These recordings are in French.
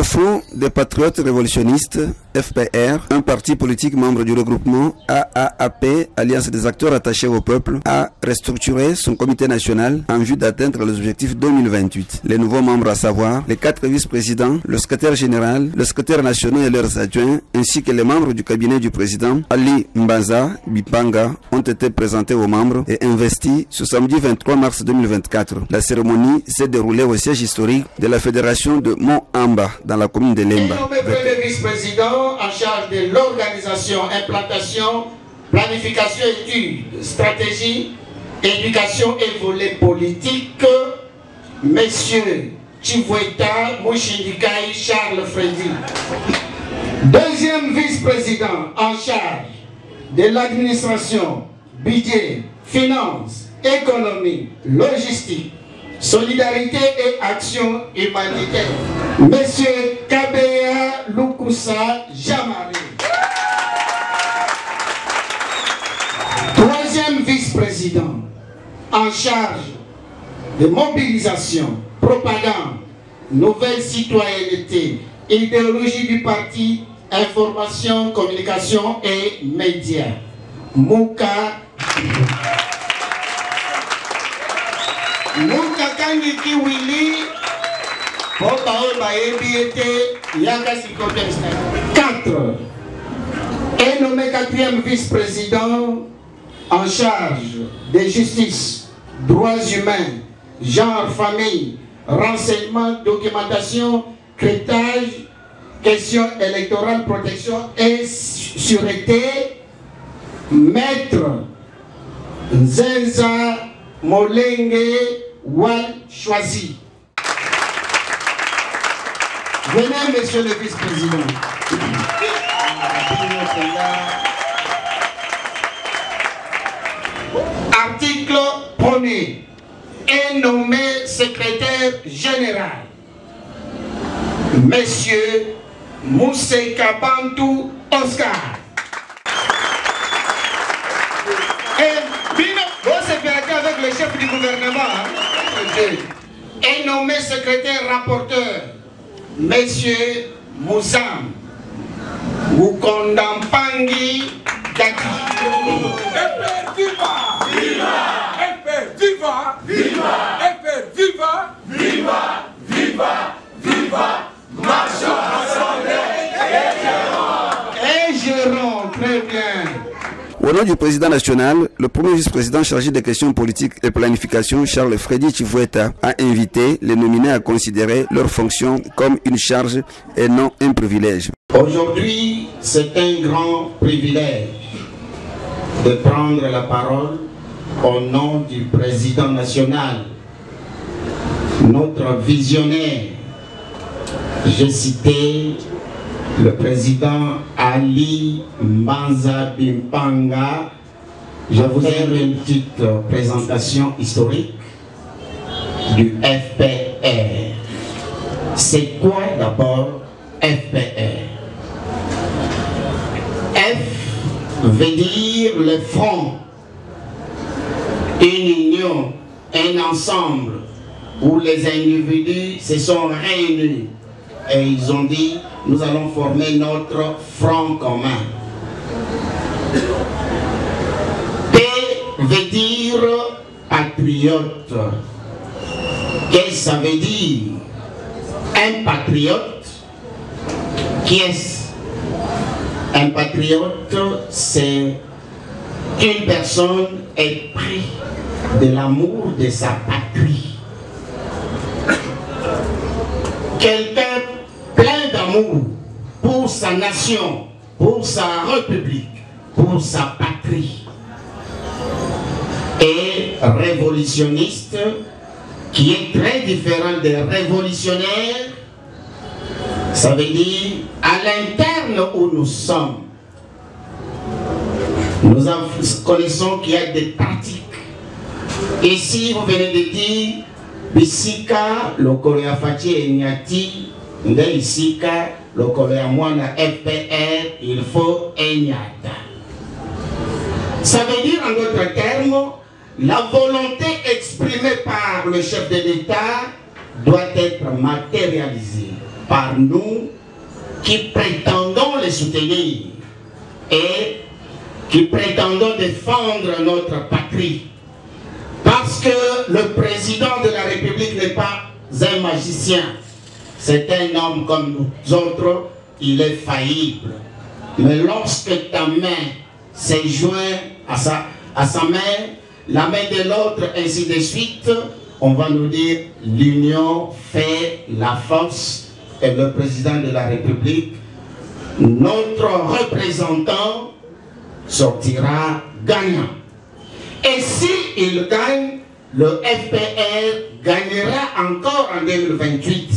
Front des Patriotes Révolutionnistes, FPR, un parti politique membre du regroupement AAAP, Alliance des acteurs attachés au peuple, a restructuré son comité national en vue d'atteindre les objectifs 2028. Les nouveaux membres, à savoir les 4 vice-présidents, le secrétaire général, le secrétaire national et leurs adjoints, ainsi que les membres du cabinet du président Ali Mbanza Bipanga, ont été présentés aux membres et investis ce samedi 23 mars 2024. La cérémonie s'est déroulée au siège historique de la fédération de Mont-Amba, dans la commune de Lemba. Nommé premier vice-président en charge de l'organisation, implantation, planification, études, stratégie, éducation et volet politique, Messieurs Chivueta Mouchindikai Charles Freddy. Deuxième vice-président en charge de l'administration, budget, finance, économie, logistique, solidarité et action humanitaire, Monsieur Kabea Lukusa Jamari. Troisième vice-président en charge de mobilisation, propagande, nouvelle citoyenneté, idéologie du parti, information, communication et médias, Mouka Kangi Willy, 4. Est nommé 4e vice-président en charge de justice, droits humains, genre, famille, renseignement, documentation, crétage, questions électorales, protection et sûreté, Maître Nzenza Molenge Wal Choisi. Venez, monsieur le vice-président. Article 1er. Est nommé secrétaire général Monsieur Mousseka Bantou Oscar. Et Bino, vous séparez avec le chef du gouvernement. Est nommé secrétaire rapporteur Monsieur Moussam Mukondampangi Daki. Viva! Viva! Viva! Viva! Viva! Viva! Viva! Marchons ensemble et gérons. Très bien. Au nom du président national, le premier vice-président chargé des questions politiques et planification, Charles Freddy Chivueta, a invité les nominés à considérer leurs fonctions comme une charge et non un privilège. Aujourd'hui, c'est un grand privilège de prendre la parole au nom du président national, notre visionnaire. J'ai cité le président Ali Mbanza Bipanga. Je vous ai une petite présentation historique du FPR. C'est quoi d'abord FPR? F veut dire le front, une union, un ensemble où les individus se sont réunis et ils ont dit nous allons former notre front commun. P veut dire patriote. Qu'est-ce que ça veut dire? Un patriote, qui est un patriote? C'est une personne éprise de l'amour de sa patrie. Quelqu'un plein d'amour pour sa nation, pour sa république, pour sa patrie. Et révolutionniste, qui est très différent des révolutionnaires, ça veut dire à l'interne où nous sommes. Nous connaissons qu'il y a des pratiques. Ici, vous venez de dire, Bisika, le Korea Fati et Nyati, Ndeisika, le Korea Mwana FPR, il faut Enyata. Ça veut dire en d'autres termes, la volonté exprimée par le chef de l'État doit être matérialisée. par nous qui prétendons les soutenir et qui prétendons défendre notre patrie. Parce que le président de la République n'est pas un magicien. C'est un homme comme nous autres, il est faillible. Mais lorsque ta main s'est jointe à sa main, la main de l'autre, ainsi de suite, on va nous dire l'union fait la force. Et le président de la République, notre représentant, sortira gagnant. Et s'il gagne, le FPR gagnera encore en 2028.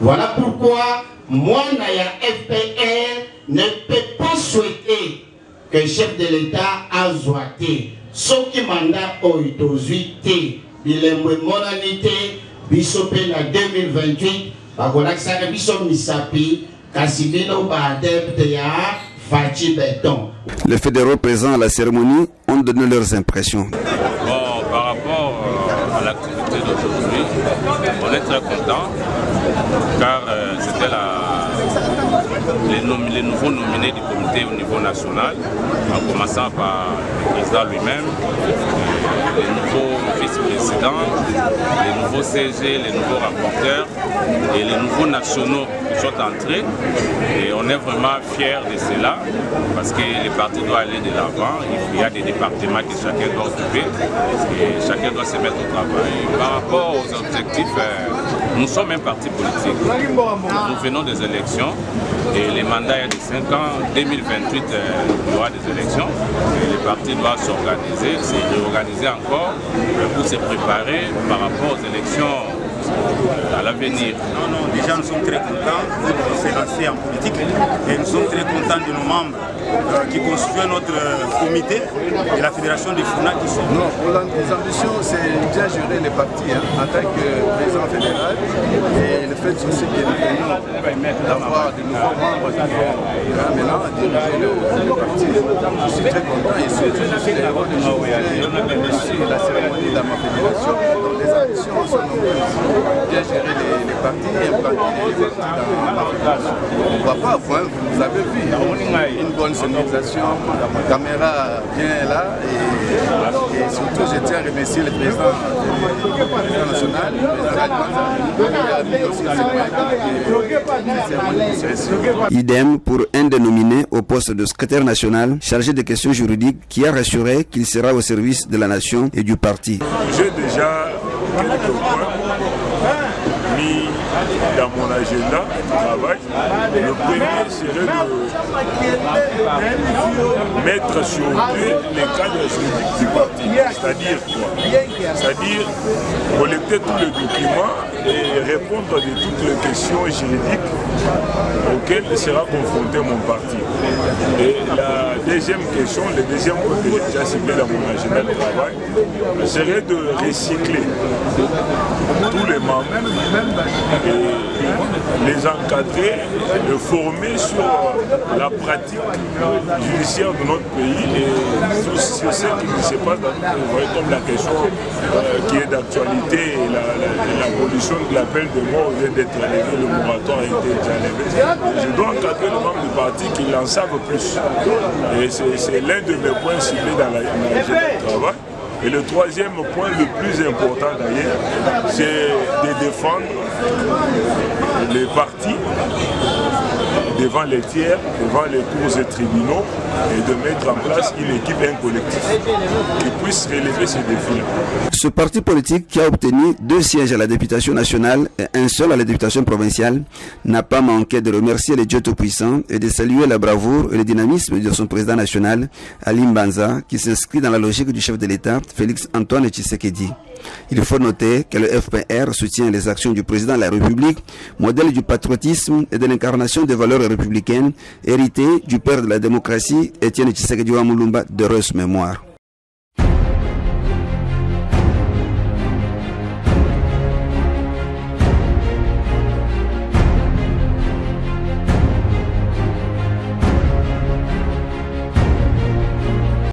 Voilà pourquoi moi, Naya FPR, ne peut pas souhaiter que le chef de l'État a zoité. Ce qui mandat au 18, il est monanité, bisope la 2028, bakola kisaka biso misapi, kasibino ba adepte ya Fachi Béton. Les fédéraux présents à la cérémonie ont donné leurs impressions. Bon, par rapport à l'activité d'aujourd'hui, on est très content car c'était les nouveaux nominés du comité au niveau national, en commençant par le président lui-même, les nouveaux vice-présidents, les nouveaux CG, les nouveaux rapporteurs et les nouveaux nationaux qui sont entrés. Et on est vraiment fiers de cela parce que les partis doivent aller de l'avant. Il y a des départements que chacun doit occuper et chacun doit se mettre au travail. Par rapport aux objectifs, nous sommes un parti politique. Nous venons des élections et les mandats il y a de 5 ans. 2028, il y aura des élections et les partis doivent s'organiser, se réorganiser encore pour se préparer par rapport aux élections à l'avenir. Non, déjà nous sommes très contents de se lancer en politique et nous sommes très contents de nos membres qui constituent notre comité et la fédération des FUNA qui sont. Non, pour les ambitions, c'est bien gérer les partis en tant que président fédéral et le fait aussi que nous venons d'avoir de nouveaux membres qui vont maintenant diriger le parti. Je suis très content et surtout je suis heureux de jouer la cérémonie dans ma fédération. Donc les ambitions sont nombreuses. Bien gérer les partis et implanter les partis dans ma fédération. On ne va pas, vous avez vu, une bonne sonorisation, la caméra bien là et surtout je tiens à remercier le président national, le président Idem pour un des nominés au poste de secrétaire national chargé des questions juridiques qui a rassuré qu'il sera au service de la nation et du parti. J'ai déjà quelques points mis dans mon agenda de travail. Le premier serait de mettre sur pied les cadres juridiques du parti. C'est-à-dire quoi? C'est-à-dire collecter tous les documents et répondre de toutes les questions juridiques auxquelles sera confronté mon parti. Et la deuxième question, le deuxième point que j'ai déjà ciblé dans mon agenda de travail, serait de recycler tous les membres et les encadrer, les former sur la pratique judiciaire de notre pays et sur ce qui se passe comme la question qui est d'actualité et l'abolition de l'appel de mort vient d'être levé, le moratoire a été déjà levé. Je dois encadrer les membres du parti qui en savent plus. Et c'est l'un de mes points ciblés dans l'agenda de travail. Et le troisième point le plus important d'ailleurs, c'est de défendre les partis devant les tiers, devant les cours et tribunaux et de mettre en place une équipe, un collectif qui puisse relever ces défis. Ce parti politique qui a obtenu 2 sièges à la députation nationale et un seul à la députation provinciale n'a pas manqué de remercier les dieux tout-puissants et de saluer la bravoure et le dynamisme de son président national, Ali Mbanza, qui s'inscrit dans la logique du chef de l'État, Félix Antoine Tshisekedi. Il faut noter que le FPR soutient les actions du président de la République, modèle du patriotisme et de l'incarnation des valeurs républicaines, hérité du père de la démocratie, Étienne Tshisekedi Mulumba, d'heureuse mémoire.